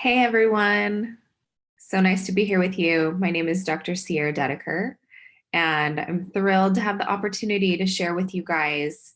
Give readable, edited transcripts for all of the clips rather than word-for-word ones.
Hey everyone. So nice to be here with you. My name is Dr. Sierra Dedeker, and I'm thrilled to have the opportunity to share with you guys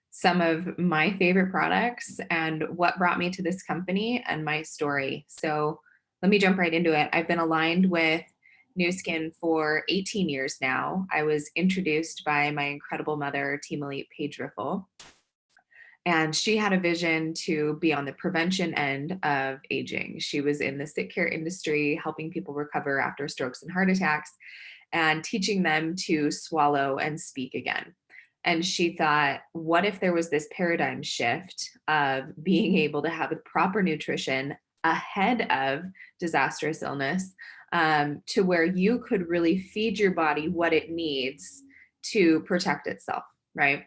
some of my favorite products and what brought me to this company and my story. So let me jump right into it. I've been aligned with Nu Skin for 18 years now. I was introduced by my incredible mother, Team Elite Paige Riffle, and she had a vision to be on the prevention end of aging. She was in the sick care industry, helping people recover after strokes and heart attacks and teaching them to swallow and speak again. And she thought, what if there was this paradigm shift of being able to have proper nutrition ahead of disastrous illness, to where you could really feed your body what it needs to protect itself, right?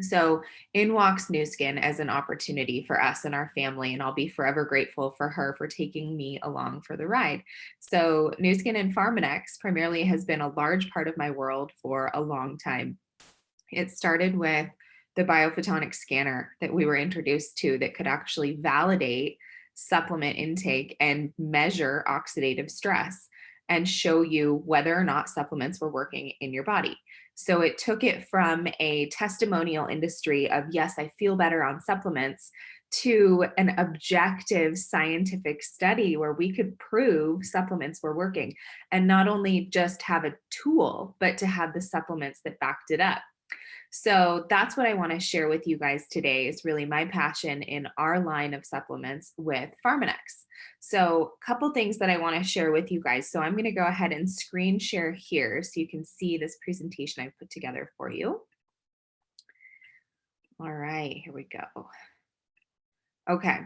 So in walks Nu Skin as an opportunity for us and our family, and I'll be forever grateful for her for taking me along for the ride. So Nu Skin and Pharmanex primarily has been a large part of my world for a long time. It started with the biophotonic scanner that we were introduced to that could actually validate supplement intake and measure oxidative stress and show you whether or not supplements were working in your body. So it took it from a testimonial industry of, yes, I feel better on supplements, to an objective scientific study where we could prove supplements were working, and not only just have a tool, but to have the supplements that backed it up. So that's what I want to share with you guys today, is really my passion in our line of supplements with Pharmanex. So a couple things that I want to share with you guys. So I'm going to go ahead and screen share here so you can see this presentation I put together for you. All right, here we go. Okay.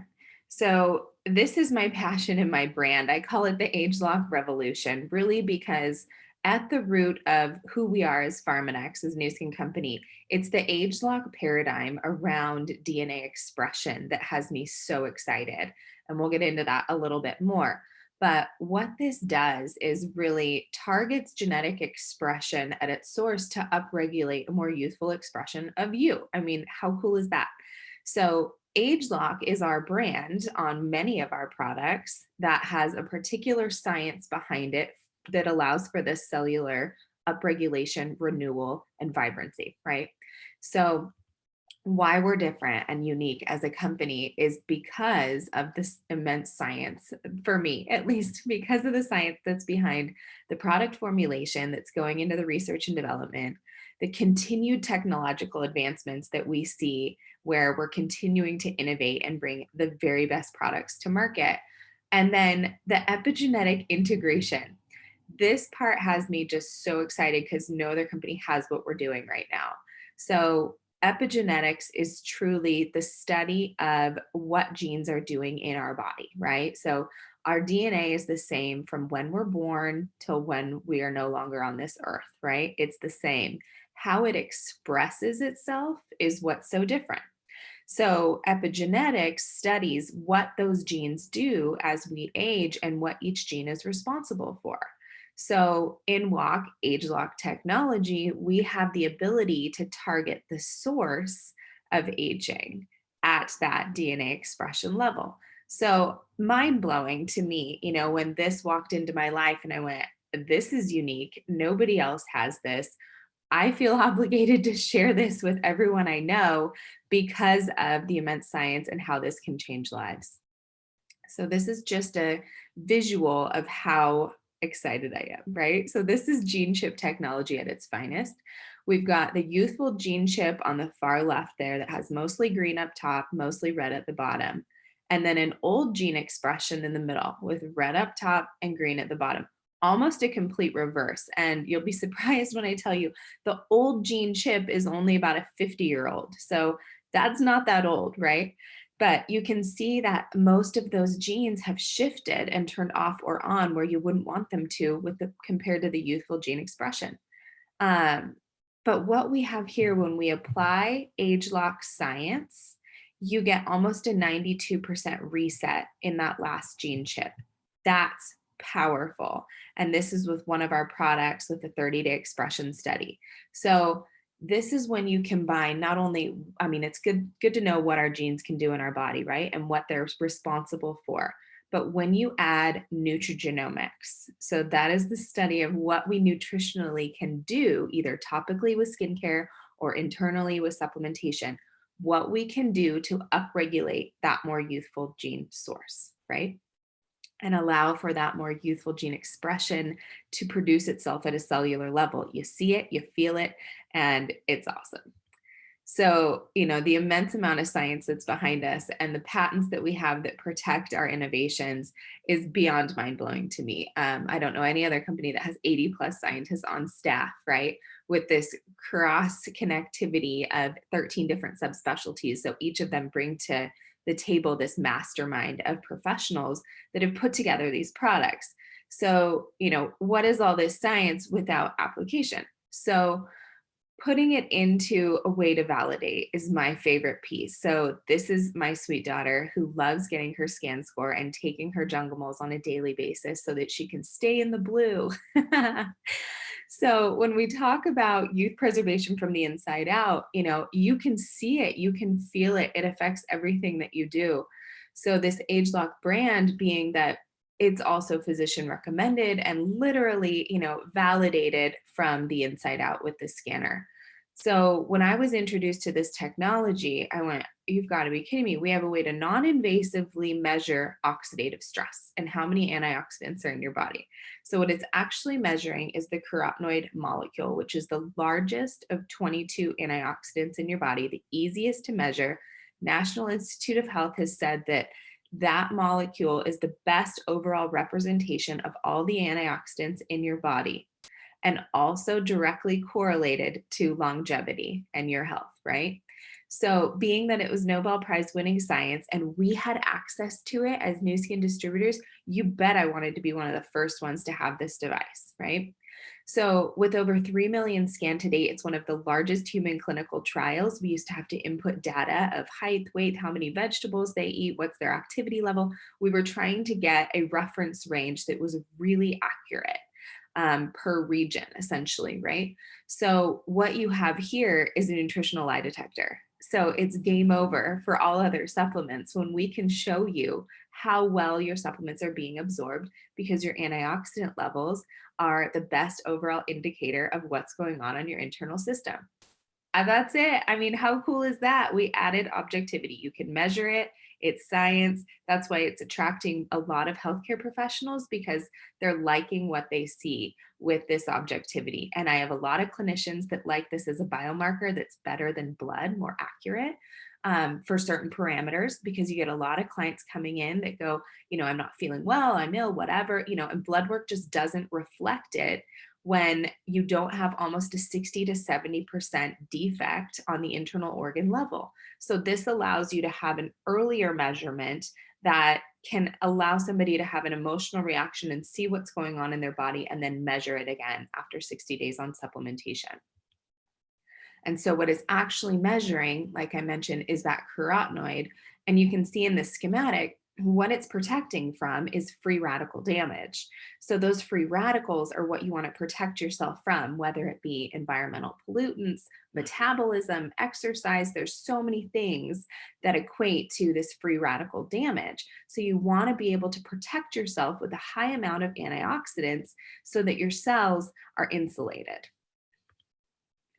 So this is my passion and my brand. I call it the ageLOC revolution, really because at the root of who we are as Pharmanex, as Nu Skin Company, it's the ageLOC paradigm around DNA expression that has me so excited. And we'll get into that a little bit more. But what this does is really targets genetic expression at its source to upregulate a more youthful expression of you. I mean, how cool is that? So ageLOC is our brand on many of our products that has a particular science behind it that allows for this cellular upregulation, renewal, and vibrancy, right? So why we're different and unique as a company is because of this immense science, for me at least, because of the science that's behind the product formulation that's going into the research and development, the continued technological advancements that we see where we're continuing to innovate and bring the very best products to market. And then the epigenetic integration. This part has me just so excited because no other company has what we're doing right now. So epigenetics is truly the study of what genes are doing in our body, right? So our DNA is the same from when we're born till when we are no longer on this earth, right? It's the same. How it expresses itself is what's so different. So epigenetics studies what those genes do as we age and what each gene is responsible for. So in WOC, ageLOC technology, we have the ability to target the source of aging at that DNA expression level. So mind blowing to me, when this walked into my life and I went, this is unique. Nobody else has this. I feel obligated to share this with everyone I know because of the immense science and how this can change lives. So this is just a visual of how excited I am, right? So this is gene chip technology at its finest. We've got the youthful gene chip on the far left there that has mostly green up top, mostly red at the bottom, and then an old gene expression in the middle with red up top and green at the bottom. Almost a complete reverse. And you'll be surprised when I tell you the old gene chip is only about a 50-year-old. So that's not that old, right? But you can see that most of those genes have shifted and turned off or on where you wouldn't want them to compared to the youthful gene expression. Um, but what we have here, when we apply ageLOC science, you get almost a 92% reset in that last gene chip. That's powerful. And this is with one of our products with the 30-day expression study. So this is when you combine not only, I mean, it's good to know what our genes can do in our body, right? And what they're responsible for. But when you add nutrigenomics, so that is the study of what we nutritionally can do, either topically with skincare or internally with supplementation, what we can do to upregulate that more youthful gene source, right? And allow for that more youthful gene expression to produce itself at a cellular level. You see it, you feel it, and it's awesome. So, the immense amount of science that's behind us and the patents that we have that protect our innovations is beyond mind blowing to me. I don't know any other company that has 80 plus scientists on staff, right? With this cross connectivity of 13 different subspecialties. So each of them bring to the table this mastermind of professionals that have put together these products. So, what is all this science without application? So, putting it into a way to validate is my favorite piece. So this is my sweet daughter who loves getting her scan score and taking her jungle moles on a daily basis so that she can stay in the blue. So when we talk about youth preservation from the inside out, you can see it, you can feel it. It affects everything that you do. So this ageLOC brand being that it's also physician recommended and literally, validated from the inside out with the scanner. So when I was introduced to this technology, I went, you've got to be kidding me. We have a way to non-invasively measure oxidative stress and how many antioxidants are in your body. So what it's actually measuring is the carotenoid molecule, which is the largest of 22 antioxidants in your body, the easiest to measure. National Institute of Health has said that that molecule is the best overall representation of all the antioxidants in your body and also directly correlated to longevity and your health, right? So, being that it was Nobel Prize winning science and we had access to it as Nu Skin distributors, you bet I wanted to be one of the first ones to have this device, right? So, with over 3 million scanned to date, it's one of the largest human clinical trials. We used to have to input data of height, weight, how many vegetables they eat, what's their activity level. We were trying to get a reference range that was really accurate per region, essentially, right? So, what you have here is a nutritional lie detector. So, it's game over for all other supplements when we can show you how well your supplements are being absorbed because your antioxidant levels are the best overall indicator of what's going on in your internal system. And that's it. I mean, how cool is that? We added objectivity. You can measure it. It's science. That's why it's attracting a lot of healthcare professionals because they're liking what they see with this objectivity. And I have a lot of clinicians that like this as a biomarker that's better than blood, more accurate for certain parameters because you get a lot of clients coming in that go, I'm not feeling well, I'm ill, whatever, and blood work just doesn't reflect it when you don't have almost a 60 to 70% defect on the internal organ level. So this allows you to have an earlier measurement that can allow somebody to have an emotional reaction and see what's going on in their body and then measure it again after 60 days on supplementation. And so what it's actually measuring, like I mentioned, is that carotenoid. And you can see in the schematic, what it's protecting from is free radical damage. So those free radicals are what you want to protect yourself from, whether it be environmental pollutants, metabolism, exercise. There's so many things that equate to this free radical damage. So you want to be able to protect yourself with a high amount of antioxidants so that your cells are insulated.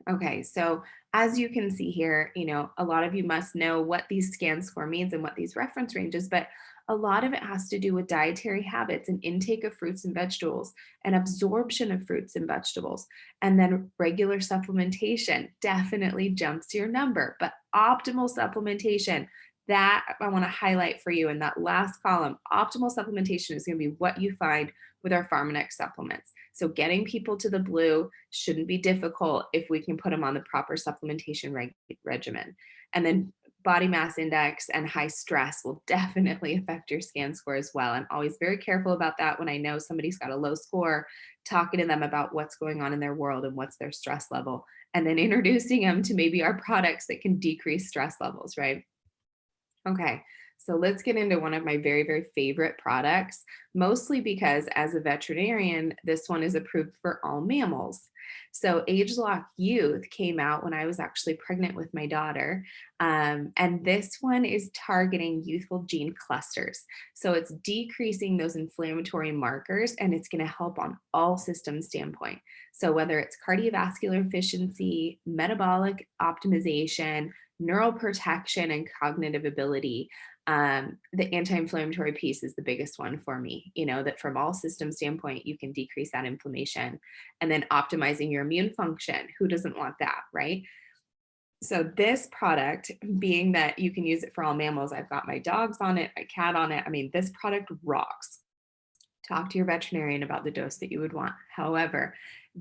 Okay, so as you can see here, a lot of you must know what these scan score means and what these reference ranges, but a lot of it has to do with dietary habits and intake of fruits and vegetables and absorption of fruits and vegetables. And then regular supplementation definitely jumps your number, but optimal supplementation, that I want to highlight for you in that last column. Optimal supplementation is going to be what you find with our Pharmanex supplements. So getting people to the blue shouldn't be difficult if we can put them on the proper supplementation regimen. And then body mass index and high stress will definitely affect your scan score as well. I'm always very careful about that when I know somebody's got a low score, talking to them about what's going on in their world and what's their stress level, and then introducing them to maybe our products that can decrease stress levels, right? Okay, so let's get into one of my very, very favorite products, mostly because as a veterinarian, this one is approved for all mammals. So, ageLock Youth came out when I was actually pregnant with my daughter. And this one is targeting youthful gene clusters. So, it's decreasing those inflammatory markers and it's going to help on all systems standpoint. So, whether it's cardiovascular efficiency, metabolic optimization, neural protection and cognitive ability, the anti-inflammatory piece is the biggest one for me, that from all system standpoint you can decrease that inflammation, and then optimizing your immune function, who doesn't want that, right? So this product, being that you can use it for all mammals, I've got my dogs on it, my cat on it, I mean, this product rocks. Talk to your veterinarian about the dose that you would want. However,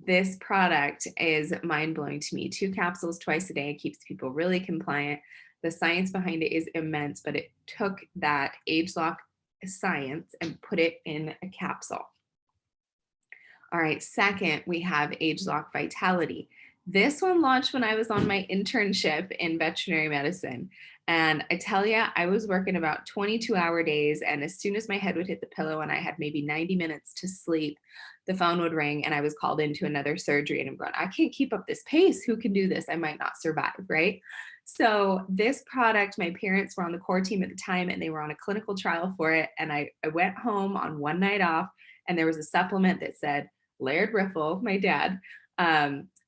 this product is mind blowing to me. 2 capsules twice a day keeps people really compliant. The science behind it is immense, but it took that ageLock science and put it in a capsule. All right, second, we have ageLock Vitality. This one launched when I was on my internship in veterinary medicine. And I tell you, I was working about 22-hour days. And as soon as my head would hit the pillow and I had maybe 90 minutes to sleep, the phone would ring and I was called into another surgery. And I'm going, I can't keep up this pace. Who can do this? I might not survive, right? So, this product, my parents were on the core team at the time and they were on a clinical trial for it. And I went home on one night off and there was a supplement that said, Laird Riffle, my dad,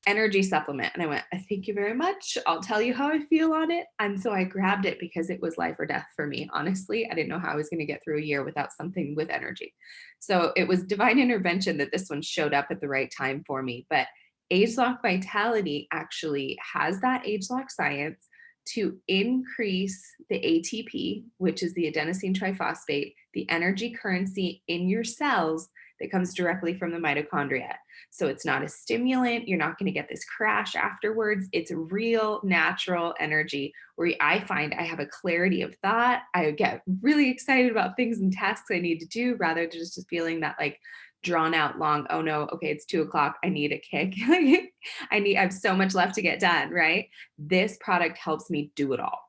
energy supplement. And I went, thank you very much. I'll tell you how I feel on it. And so I grabbed it because it was life or death for me. Honestly, I didn't know how I was going to get through a year without something with energy. So it was divine intervention that this one showed up at the right time for me. But ageLock Vitality actually has that ageLock science to increase the ATP, which is the adenosine triphosphate, the energy currency in your cells that comes directly from the mitochondria. So it's not a stimulant. You're not going to get this crash afterwards. It's real natural energy where I find I have a clarity of thought. I get really excited about things and tasks I need to do rather than just feeling that like drawn out long, oh no, okay, it's 2 o'clock. I need a kick. I have so much left to get done, right? This product helps me do it all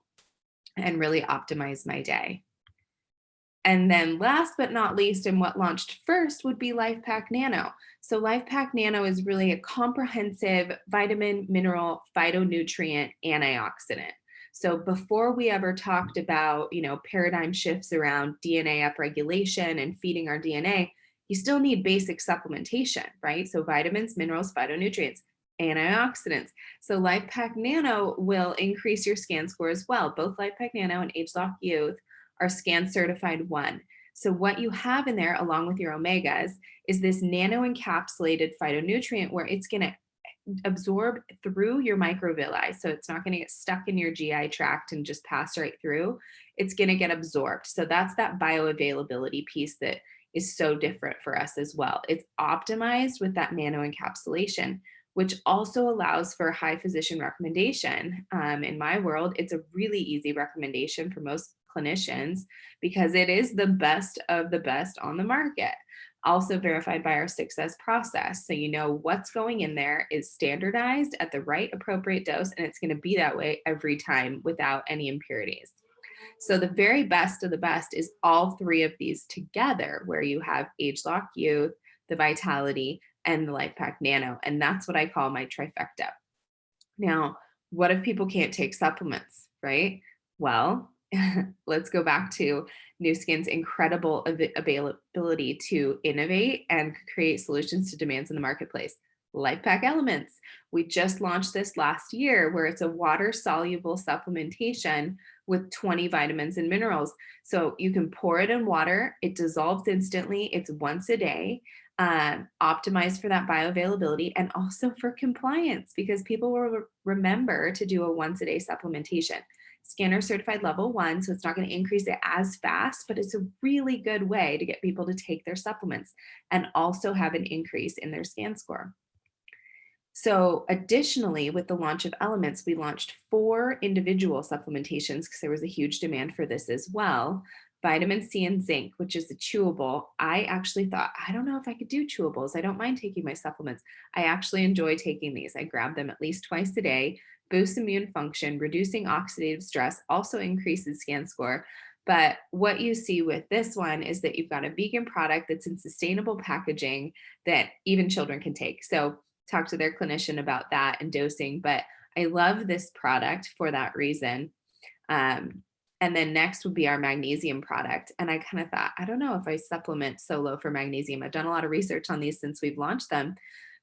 and really optimize my day. And then last but not least, and what launched first would be LifePak Nano. So LifePak Nano is really a comprehensive vitamin, mineral, phytonutrient, antioxidant. So before we ever talked about, paradigm shifts around DNA upregulation and feeding our DNA, you still need basic supplementation, right? So vitamins, minerals, phytonutrients, antioxidants. So LifePak Nano will increase your scan score as well. Both LifePak Nano and ageLock Youth are scan certified 1. So what you have in there along with your omegas is this nano encapsulated phytonutrient where it's going to absorb through your microvilli. So it's not going to get stuck in your GI tract and just pass right through. It's going to get absorbed. So that's that bioavailability piece that is so different for us as well. It's optimized with that nano encapsulation, which also allows for high physician recommendation. In my world, it's a really easy recommendation for most clinicians because it is the best of the best on the market. Also verified by our 6S process. So you know what's going in there is standardized at the right appropriate dose, and it's going to be that way every time without any impurities. So the very best of the best is all three of these together, where you have ageLock Youth, the Vitality, and the LifePak Nano. And that's what I call my trifecta. Now, what if people can't take supplements, right? Well, let's go back to Nu Skin's incredible availability to innovate and create solutions to demands in the marketplace. LifePak Elements. We just launched this last year where it's a water soluble supplementation with 20 vitamins and minerals. So you can pour it in water, it dissolves instantly, it's once a day, optimized for that bioavailability and also for compliance because people will remember to do a once a day supplementation. Scanner certified level 1, so it's not going to increase it as fast, but it's a really good way to get people to take their supplements and also have an increase in their scan score. So additionally, with the launch of Elements, we launched 4 individual supplementations because there was a huge demand for this as well. Vitamin C and zinc, which is a chewable. I actually thought, I don't know if I could do chewables. I don't mind taking my supplements. I actually enjoy taking these. I grab them at least twice a day. boosts immune function, reducing oxidative stress, also increases scan score. But what you see with this one is that you've got a vegan product that's in sustainable packaging that even children can take. So talk to their clinician about that and dosing. But I love this product for that reason. Um, and then next would be our magnesium product. And I kind of thought, I don't know if I supplement solo for magnesium. I've done a lot of research on these since we've launched them.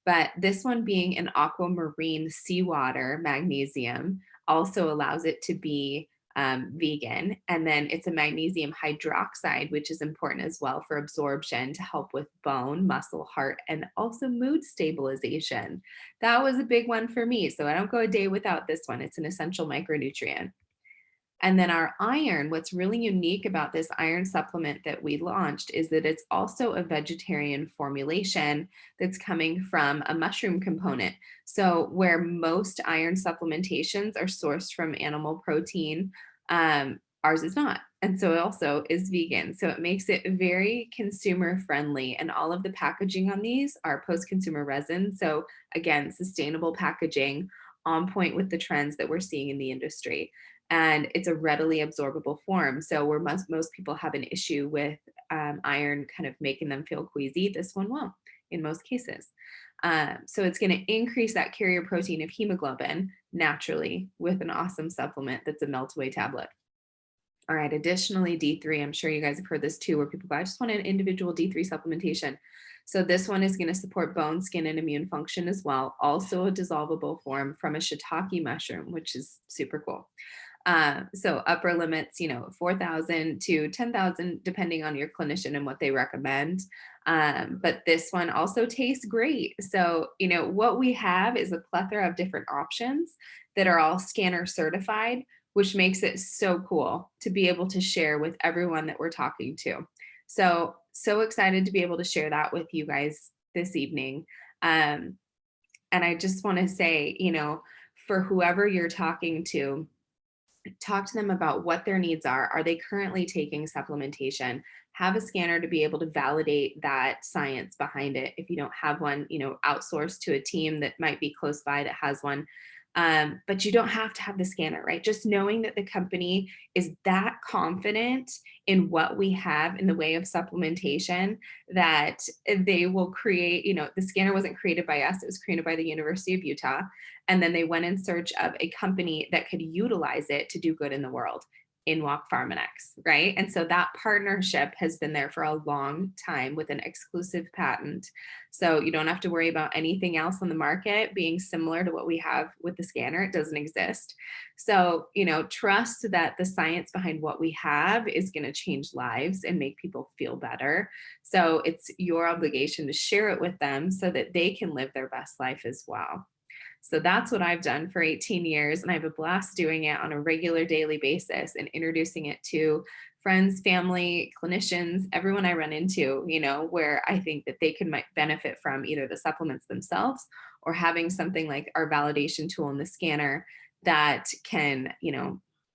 But this one being an aquamarine seawater magnesium also allows it to be vegan. And then it's a magnesium hydroxide, which is important as well for absorption to help with bone, muscle, heart, and also mood stabilization. That was a big one for me. So I don't go a day without this one. It's an essential micronutrient. And then our iron, what's really unique about this iron supplement that we launched is that it's also a vegetarian formulation that's coming from a mushroom component. So, where most iron supplementations are sourced from animal protein, ours is not. And so it also is vegan. So it makes it very consumer friendly. And all of the packaging on these are post consumer resin. So, again, sustainable packaging on point with the trends that we're seeing in the industry, and it's a readily absorbable form. So where most people have an issue with iron kind of making them feel queasy, this one won't in most cases. So it's going to increase that carrier protein of hemoglobin naturally with an awesome supplement that's a melt away tablet. All right. Additionally, D3, I'm sure you guys have heard this too, where people go, I just want an individual D3 supplementation. So this one is going to support bone, skin, and immune function as well. Also a dissolvable form from a shiitake mushroom, which is super cool. So upper limits, 4,000 to 10,000, depending on your clinician and what they recommend. But this one also tastes great. So, what we have is a plethora of different options that are all scanner certified, which makes it so cool to be able to share with everyone that we're talking to. So excited to be able to share that with you guys this evening. And I just want to say, for whoever you're talking to, talk to them about what their needs are. Are they currently taking supplementation? Have a scanner to be able to validate that science behind it. If you don't have one, outsource to a team that might be close by that has one. But you don't have to have the scanner, right? Just knowing that the company is that confident in what we have in the way of supplementation that they will create, the scanner wasn't created by us, it was created by the University of Utah. And then they went in search of a company that could utilize it to do good in the world. InWalk Pharmanex, right? And so that partnership has been there for a long time with an exclusive patent. So you don't have to worry about anything else on the market being similar to what we have with the scanner. It doesn't exist. So, trust that the science behind what we have is going to change lives and make people feel better. So it's your obligation to share it with them so that they can live their best life as well. So that's what I've done for 18 years. And I have a blast doing it on a regular daily basis and introducing it to friends, family, clinicians, everyone I run into, where I think that they can benefit from either the supplements themselves or having something like our validation tool in the scanner that can,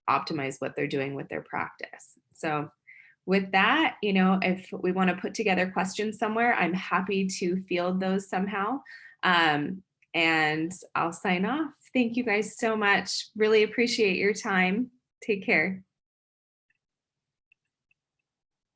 optimize what they're doing with their practice. So with that, if we want to put together questions somewhere, I'm happy to field those somehow. And I'll sign off. Thank you guys so much. Really appreciate your time. Take care.